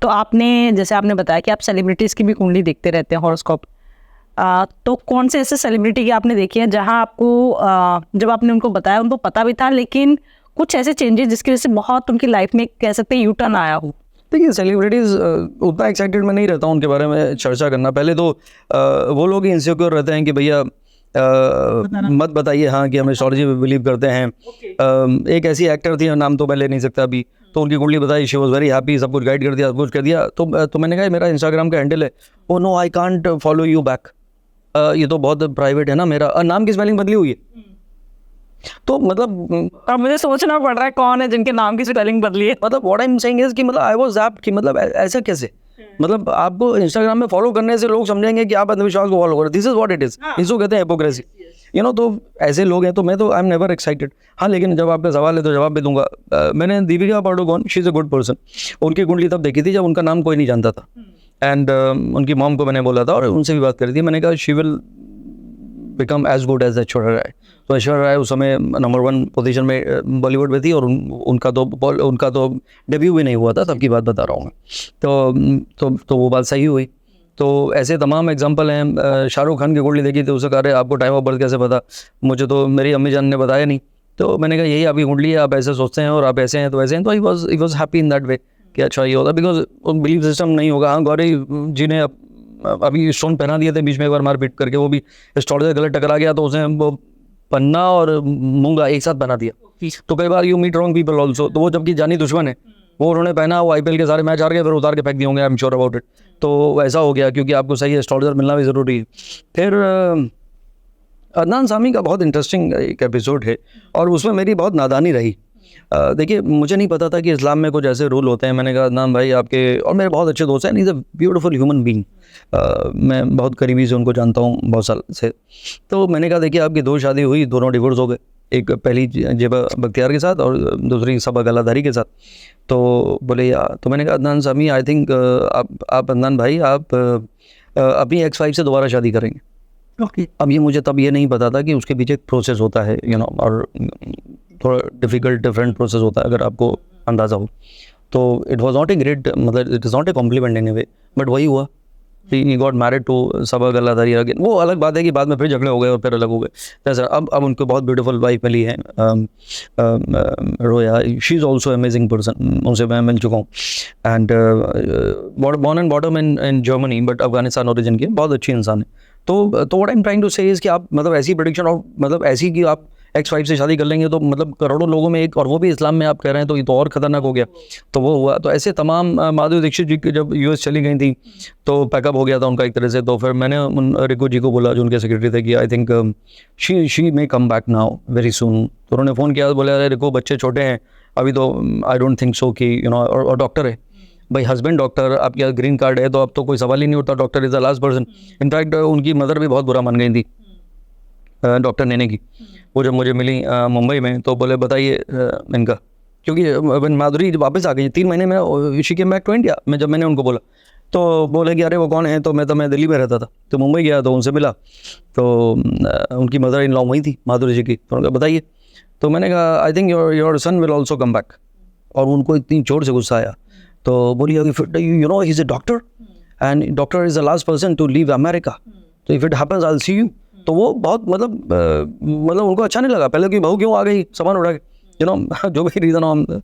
तो आपने जैसे आपने बताया कि आप सेलिब्रिटीज़ की भी कुंडली देखते रहते हैं, हॉरोस्कोप। तो कौन से ऐसे सेलिब्रिटी की आपने देखी है जहाँ आपको जब आपने उनको बताया उनको पता भी था, लेकिन कुछ ऐसे चेंजेस जिसकी वजह से बहुत उनकी लाइफ में कह सकते हैं यू टर्न आया हो? देखिए सेलिब्रिटीज़ उतना एक्साइटेड मैं नहीं रहता हूँ उनके बारे में चर्चा करना। पहले तो वो लोग इनसिक्योर रहते हैं कि भैया मत बताइए हाँ कि हम एस्ट्रोलॉजी में बिलीव करते हैं। एक ऐसी एक्टर थी, नाम तो मैं ले नहीं सकता अभी, तो उनकी कुंडली बताई, शी वॉज वेरी हैप्पी, सब कुछ गाइड कर दिया, सब कुछ कर दिया। तो मैंने कहा मेरा इंस्टाग्राम का हैंडल है। Oh no I can't follow you back, ये तो बहुत प्राइवेट है ना मेरा। नाम की स्पेलिंग बदली हुई है। तो मतलब अब मुझे सोचना पड़ रहा है कौन है जिनके नाम की स्पेलिंग बदली है। मतलब what I am saying is कि मतलब आई वाज ज़ैप्ड कि मतलब ऐसा कैसे, मतलब आपको इंस्टाग्राम में फॉलो करने से लोग समझेंगे कि आप अंधविश्वास को फॉलो कर रहे हो। This is what it is, इसको कहते हैं हिपोक्रेसी, यू नो। तो ऐसे लोग हैं, तो मैं तो आई एम नेवर एक्साइटेड। हाँ, लेकिन जब आपका सवाल है तो जवाब भी दूंगा। मैंने Deepika Padukone, she is a good person, उनकी कुंडली तब देखी थी जब उनका नाम कोई नहीं जानता था। एंड उनकी मॉम को मैंने बोला था और उनसे भी बात करी थी। मैंने कहा she will become as good as Aishwarya Rai. तो ऐश्वर्या राय उस समय नंबर 1 पोजीशन में बॉलीवुड में थी और उनका तो डेब्यू भी नहीं हुआ था, तब की बात बता रहा हूँ मैं। तो वो बात सही हुई। तो ऐसे तमाम एग्जांपल हैं। शाहरुख खान की कुंडली देखी थी, उसे कह रहे आपको टाइम ऑफ बर्थ कैसे पता? मुझे तो मेरी अम्मी जान ने बताया नहीं। तो मैंने कहा यही आपकी कुंडली है, आप ऐसे सोचते हैं और आप ऐसे हैं तो ऐसे हैं। तो I was happy in that way कि अच्छा ये होता, बिकॉज बिलीफ सिस्टम नहीं होगा। हाँ, गौरी जी ने अभी स्टोन पहना दिए थे बीच में एक बार मारपीट करके, वो भी एस्ट्रोलॉजर गलत टकरा गया तो उसने वो पन्ना और मूंगा एक साथ बना दिया। तो कई बार you meet wrong people also. तो वो जबकि जानी दुश्मन है, वो उन्होंने पहना, वो IPL के सारे मैच हार गए, फिर उतार के फेंक दिए होंगे, I am sure about it. तो ऐसा हो गया क्योंकि आपको सही एस्ट्रोलॉजर मिलना भी ज़रूरी है। फिर अदनान सामी का बहुत इंटरेस्टिंग एक एपिसोड है और उसमें मेरी बहुत नादानी रही। देखिए मुझे नहीं पता था कि इस्लाम में कुछ ऐसे रूल होते हैं। मैंने कहा अदनान भाई आपके और मेरे बहुत अच्छे दोस्त हैं, is a beautiful human being, मैं बहुत करीबी से उनको जानता हूँ बहुत साल से। तो मैंने कहा देखिए आपकी 2 शादी हुई, दोनों डिवोर्स हो गए, एक पहली जेबा बख्तियार के साथ और दूसरी सबा गलाधारी के साथ। तो बोले यार, तो मैंने कहा अदनान सामी आई थिंक आप अदनान भाई आप अपनी X5 से दोबारा शादी करेंगे। अब ये मुझे तब ये नहीं पता था कि उसके पीछे एक प्रोसेस होता है, यू नो, और थोड़ा डिफिकल्ट डिफरेंट प्रोसेस होता है अगर आपको अंदाज़ा हो। तो it was not a great, मतलब it is not a compliment in a way, but वही हुआ, he got married to Saba Galadhari again. वो अलग बात है कि बाद में फिर झगड़े हो गए और फिर अलग हो गए। जैसा अब उनको बहुत ब्यूटीफुल वाइफ मिली है, Roya, she is also amazing person, उनसे मैं मिल चुका हूँ। And born and bottom in Germany, but Afghanistan origin की, बहुत अच्छी इंसान है। तो what I am trying to say is कि आप मतलब ऐसी प्रेडिक्शन और मतलब ऐसी कि आप X5 से शादी कर लेंगे तो मतलब करोड़ों लोगों में एक, और वो भी इस्लाम में आप कह रहे हैं, तो ये तो और ख़तरनाक हो गया। तो वो हुआ। तो ऐसे तमाम माधुरी दीक्षित जी की जब US चली गई थी तो पैकअप हो गया था उनका एक तरह से। तो फिर मैंने उन रिकू जी को बोला जो उनके सेक्रेटरी थे कि I think she may come back now very soon. तो उन्होंने फ़ोन किया, बोले अरे रिकू बच्चे छोटे हैं अभी, तो आई डोंट थिंक सो कि यू नो, और डॉक्टर है भाई, हस्बैंड डॉक्टर, आपके पास ग्रीन कार्ड है, तो अब तो कोई सवाल ही नहीं उठता, doctor is the last person. In fact उनकी मदर भी बहुत बुरा मान गई थी डॉक्टर नेने की। वो जब मुझे मिली मुंबई में तो बोले बताइए इनका, क्योंकि माधुरी वापस आ गई 3 महीने में, she came back to India. मैं जब मैंने उनको बोला तो बोले कि अरे वो कौन है, तो मैं दिल्ली में रहता था, तो मुंबई गया तो उनसे मिला, तो उनकी मदर इन लॉ वही थी माधुरी जी की। तो उन्होंने कहा बताइए। तो मैंने कहा I think your son will also come back. और उनको इतनी जोर से गुस्सा आया। तो बोली you know he is a doctor and doctor is the last person to leave America, तो if it happens I will see you. तो वो बहुत मतलब उनको अच्छा नहीं लगा पहले कि बहू क्यों आ गई सामान उड़ा के, यू नो, जो भी रीज़न हो,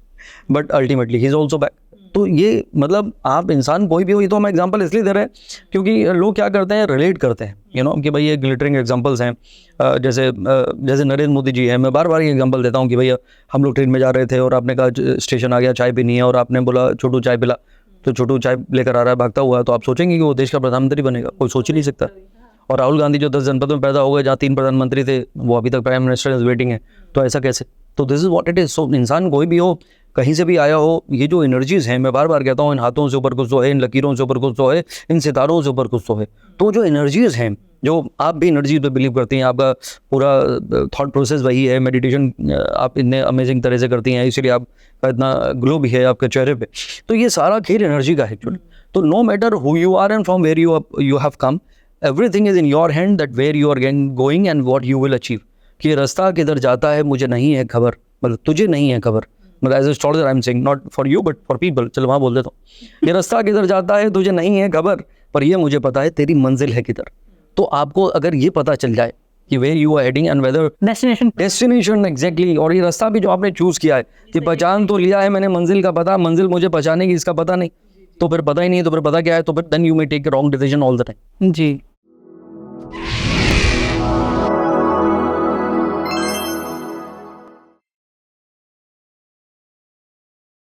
but ultimately he is also back. तो ये मतलब आप इंसान कोई भी हो, ये तो हम एग्जांपल इसलिए दे रहे हैं क्योंकि लोग क्या करते हैं, रिलेट करते हैं, यू नो, कि भाई ये ग्लिटरिंग एग्जांपल्स हैं। जैसे नरेंद्र मोदी जी हैं, मैं बार बार ये एग्जांपल देता हूँ कि भैया हम लोग ट्रेन में जा रहे थे और आपने कहा स्टेशन आ गया, चाय पीनी है, और आपने बोला छोटू चाय पिला, तो छोटू चाय लेकर आ रहा है भागता हुआ, तो आप सोचेंगे कि वो देश का प्रधानमंत्री बनेगा? कोई सोच ही नहीं सकता। और राहुल गांधी जो 10 जनपद में पैदा हो गए, जहाँ 3 प्रधानमंत्री थे, वो अभी तक प्राइम मिनिस्टर इज वेटिंग है, तो ऐसा कैसे? तो this is what it is. So इंसान कोई भी हो, कहीं से भी आया हो, ये जो एनर्जीज़ हैं, मैं बार बार कहता हूँ, इन हाथों से ऊपर कुछ तो है, इन लकीरों से ऊपर कुछ तो है, इन सितारों से ऊपर कुछ तो है। तो जो एनर्जीज़ हैं, जो आप भी एनर्जी पे बिलीव करती हैं, आपका पूरा थॉट प्रोसेस वही है, मेडिटेशन आप इतने अमेजिंग तरह से करती हैं, इसीलिए आपका इतना ग्लो भी है आपके चेहरे पे। तो ये सारा खेल एनर्जी का है एक्चुअली। तो no matter who you are and from where you have come, everything is in your hand that where you are going and what you will achieve. कि ये रास्ता किधर जाता है मुझे नहीं है खबर, मतलब तुझे नहीं है खबर, मतलब as a scholar I am saying, not for you but for people, चलो वहाँ बोल देता हूँ, ये रास्ता किधर जाता है तुझे नहीं है खबर, पर ये मुझे पता है तेरी मंजिल है किधर। तो आपको अगर ये पता चल जाए कि where you are heading and whether destination exactly, और ये रास्ता भी जो आपने चूज़ किया है कि पहचान तो लिया है मैंने मंजिल का पता, मंजिल मुझे पहचाने की इसका पता नहीं, तो फिर पता ही नहीं है, तो फिर पता क्या है, तो फिर then you may take wrong decision all the time. Ji